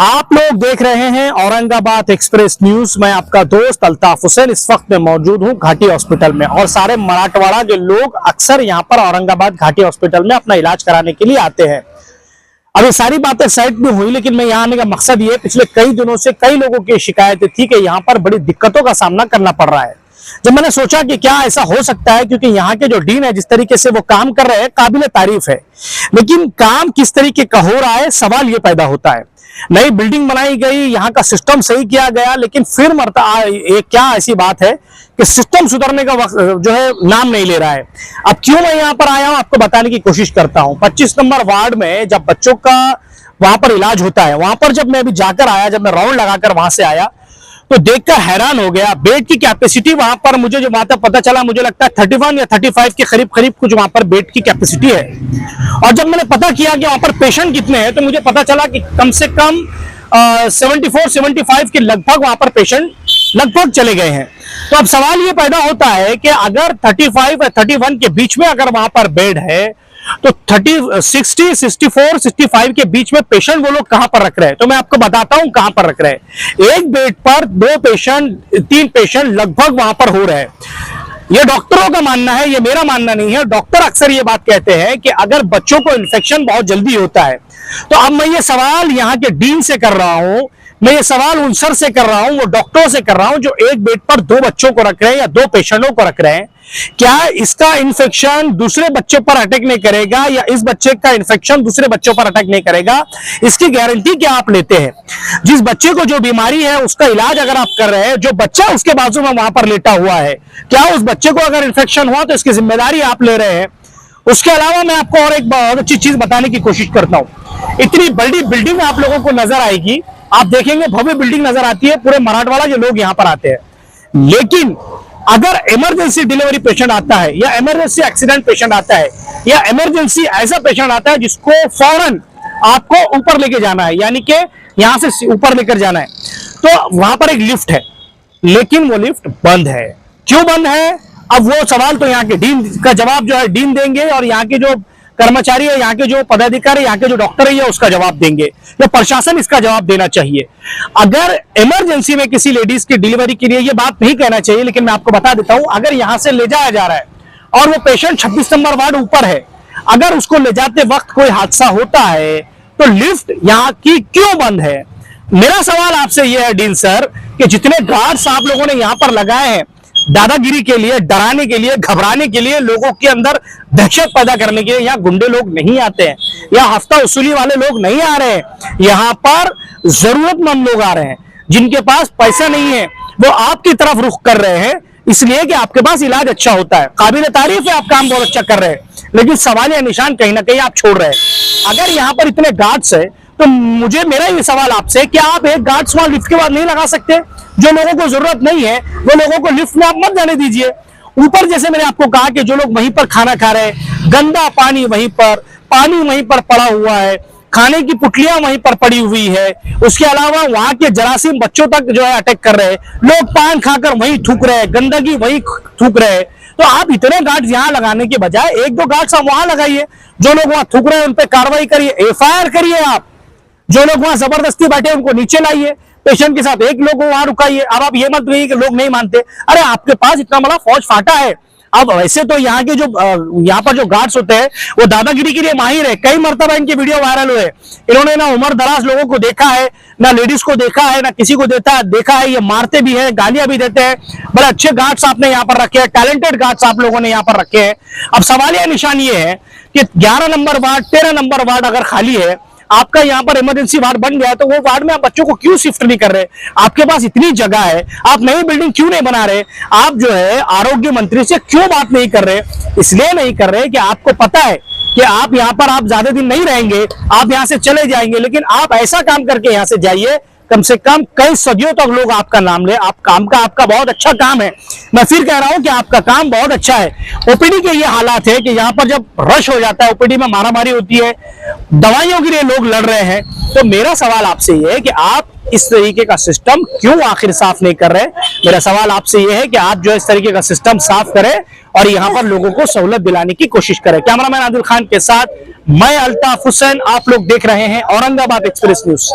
आप लोग देख रहे हैं औरंगाबाद एक्सप्रेस न्यूज। मैं आपका दोस्त अल्ताफ हुसैन इस वक्त में मौजूद हूं घाटी हॉस्पिटल में, और सारे मराठवाड़ा के लोग अक्सर यहां पर औरंगाबाद घाटी हॉस्पिटल में अपना इलाज कराने के लिए आते हैं। अब ये सारी बातें साइड में हुई, लेकिन मैं यहाँ आने का मकसद ये, पिछले कई दिनों से कई लोगों की शिकायतें थी कि यहाँ पर बड़ी दिक्कतों का सामना करना पड़ रहा है। जब मैंने सोचा कि क्या ऐसा हो सकता है, क्योंकि यहाँ के जो डीन है जिस तरीके से वो काम कर रहे हैं काबिल तारीफ है, लेकिन काम किस तरीके का हो रहा है सवाल ये पैदा होता है। नई बिल्डिंग बनाई गई, यहाँ का सिस्टम सही किया गया, लेकिन फिर क्या ऐसी बात है कि सिस्टम सुधरने का वक्त जो है नाम नहीं ले रहा है। अब क्यों मैं यहाँ पर आया हूँ आपको बताने की कोशिश करता हूँ। 25 नंबर वार्ड में जब बच्चों का वहां पर इलाज होता है, वहां पर जब मैं अभी जाकर आया, जब मैं राउंड लगाकर वहां से आया तो देखकर हैरान हो गया। बेड की कैपेसिटी वहां पर मुझे जो वहां तक पता चला, मुझे लगता है 31 या 35 के करीब कुछ वहां पर बेड की कैपेसिटी है। और जब मैंने पता किया कि वहां पर पेशेंट कितने हैं, तो मुझे पता चला कि कम से कम 74-75 के लगभग वहां पर पेशेंट लगभग चले गए हैं। तो अब सवाल ये पैदा होता है कि अगर 35 या 31 के बीच में अगर वहां पर बेड है, तो 60, 64, 65 के बीच में पेशेंट वो लोग कहां पर रख रहे हैं। तो मैं आपको बताता हूं कहां पर रख रहे हैं। एक बेड पर 2 पेशेंट 3 पेशेंट लगभग वहां पर हो रहे हैं। ये डॉक्टरों का मानना है, ये मेरा मानना नहीं है। डॉक्टर अक्सर ये बात कहते हैं कि अगर बच्चों को इन्फेक्शन बहुत जल्दी होता है, तो अब मैं ये सवाल यहाँ के डीन से कर रहा हूं, मैं ये सवाल उन सर से कर रहा हूं, वो डॉक्टरों से कर रहा हूं जो एक बेड पर 2 बच्चों को रख रहे हैं या 2 पेशेंटों को रख रहे हैं। क्या इसका इन्फेक्शन दूसरे बच्चों पर अटैक नहीं करेगा, या इस बच्चे का इन्फेक्शन दूसरे बच्चों पर अटैक नहीं करेगा? इसकी गारंटी क्या आप लेते हैं? जिस बच्चे को जो बीमारी है उसका इलाज अगर आप कर रहे हैं, जो बच्चा उसके बाजू में वहां पर लेटा हुआ है, क्या उस बच्चे को अगर इन्फेक्शन हुआ तो इसकी जिम्मेदारी आप ले रहे हैं? उसके अलावा मैं आपको और एक बहुत अच्छी चीज बताने की कोशिश करता हूं। इतनी बड़ी बिल्डिंग आप लोगों को नजर आएगी, आप देखेंगे भव्य बिल्डिंग नजर आती है, पूरे मराठवाड़ा के लोग यहां पर आते हैं। लेकिन अगर इमरजेंसी डिलीवरी पेशेंट आता है, या इमरजेंसी एक्सीडेंट पेशेंट आता है, या इमरजेंसी ऐसा पेशेंट आता है जिसको फौरन आपको ऊपर लेके जाना है, यानी कि यहां से ऊपर लेकर जाना है, तो वहां पर एक लिफ्ट है, लेकिन वो लिफ्ट बंद है। क्यों बंद है? अब वो सवाल तो यहाँ के डीन का जवाब जो है डीन देंगे, और यहाँ के जो कर्मचारी है, यहाँ के जो पदाधिकारी, यहाँ के जो डॉक्टर है, उसका जवाब देंगे, या प्रशासन इसका जवाब देना चाहिए। अगर इमरजेंसी में किसी लेडीज की डिलीवरी के लिए ये बात नहीं कहना चाहिए, लेकिन मैं आपको बता देता हूं, अगर यहां से ले जाया जा रहा है और वो पेशेंट 26 नंबर वार्ड ऊपर है, अगर उसको ले जाते वक्त कोई हादसा होता है तो लिफ्ट यहाँ की क्यों बंद है? मेरा सवाल आपसे यह है डीन सर कि जितने गार्ड्स आप लोगों ने यहां पर लगाए हैं दादागिरी के लिए, डराने के लिए, घबराने के लिए, लोगों के अंदर दहशत पैदा करने के लिए, यहाँ गुंडे लोग नहीं आते हैं, यहाँ हफ्ता वसूली वाले लोग नहीं आ रहे हैं, यहाँ पर जरूरतमंद लोग आ रहे हैं जिनके पास पैसा नहीं है, वो आपकी तरफ रुख कर रहे हैं, इसलिए कि आपके पास इलाज अच्छा होता है। काबिल तारीफ है, आप काम बहुत अच्छा कर रहे हैं, लेकिन सवाल या निशान कहीं ना कहीं आप छोड़ रहे हैं। अगर यहाँ पर इतने गार्ड्स है, तो मेरा ये सवाल आपसे, क्या आप एक गार्ड्स वहां लिफ्ट के बाद नहीं लगा सकते? जो लोगों को जरूरत नहीं है वो लोगों को लिफ्ट में आप मत जाने दीजिए। ऊपर जैसे मैंने आपको कहा कि जो लोग वहीं पर खाना खा रहे हैं, गंदा पानी वहीं पर पड़ा हुआ है, खाने की पुटलियां वहीं पर पड़ी हुई है, उसके अलावा वहां के जरासीम बच्चों तक जो है अटैक कर रहे हैं, लोग पान खाकर वहीं थूक रहे हैं, गंदगी वहीं थूक रहे हैं। तो आप इतने गार्ड्स यहाँ लगाने के बजाय 1-2 गार्ड्स आप वहां लगाइए। जो लोग वहां थूक रहे हैं उन पर कार्रवाई करिए, FIR करिए। आप जो लोग वहां जबरदस्ती बैठे उनको नीचे लाइए, पेशेंट के साथ 1 लोग को वहां रुकाइए। अब आप ये मत कहिए कि लोग नहीं मानते, अरे आपके पास इतना बड़ा फौज फाटा है। अब वैसे तो यहाँ के जो यहाँ पर जो गार्ड्स होते हैं वो दादागिरी के लिए माहिर है। कई मरतबा इनके वीडियो वायरल हुए, इन्होंने ना उम्र दराज लोगों को देखा है, ना लेडीज को देखा है, ना किसी को देखा है, ये मारते भी है, गालियां भी देते हैं। बड़े अच्छे गार्ड्स आपने यहाँ पर रखे हैं, टैलेंटेड गार्ड्स आप लोगों ने यहाँ पर रखे हैं। अब सवाल या निशान ये है कि 11 नंबर वार्ड, 13 नंबर वार्ड अगर खाली है, आपका यहाँ पर इमरजेंसी वार्ड बन गया, तो वो वार्ड में आप बच्चों को क्यों शिफ्ट नहीं कर रहे? आपके पास इतनी जगह है, आप नई बिल्डिंग क्यों नहीं बना रहे? आप जो है आरोग्य मंत्री से क्यों बात नहीं कर रहे? इसलिए नहीं कर रहे कि आपको पता है कि आप यहाँ पर आप ज्यादा दिन नहीं रहेंगे, आप यहाँ से चले जाएंगे, लेकिन आप ऐसा काम करके यहाँ से जाइए, कम से कम कई सदियों तक लोग आपका नाम ले। आपका बहुत अच्छा काम है। मैं फिर कह रहा हूं कि आपका काम बहुत अच्छा है। ओपीडी के ये हालात है कि यहाँ पर जब रश हो जाता है, ओपीडी में मारामारी होती है, दवाइयों के लिए लोग लड़ रहे हैं, तो मेरा सवाल आपसे ये है कि आप इस तरीके का सिस्टम क्यों आखिर साफ नहीं कर रहे? मेरा सवाल आपसे ये है कि आप जो इस तरीके का सिस्टम साफ करें और यहाँ पर लोगों को सहूलत दिलाने की कोशिश करें। कैमरामैन आदिल खान के साथ मैं अल्ताफ हुसैन, आप लोग देख रहे हैं औरंगाबाद एक्सप्रेस न्यूज।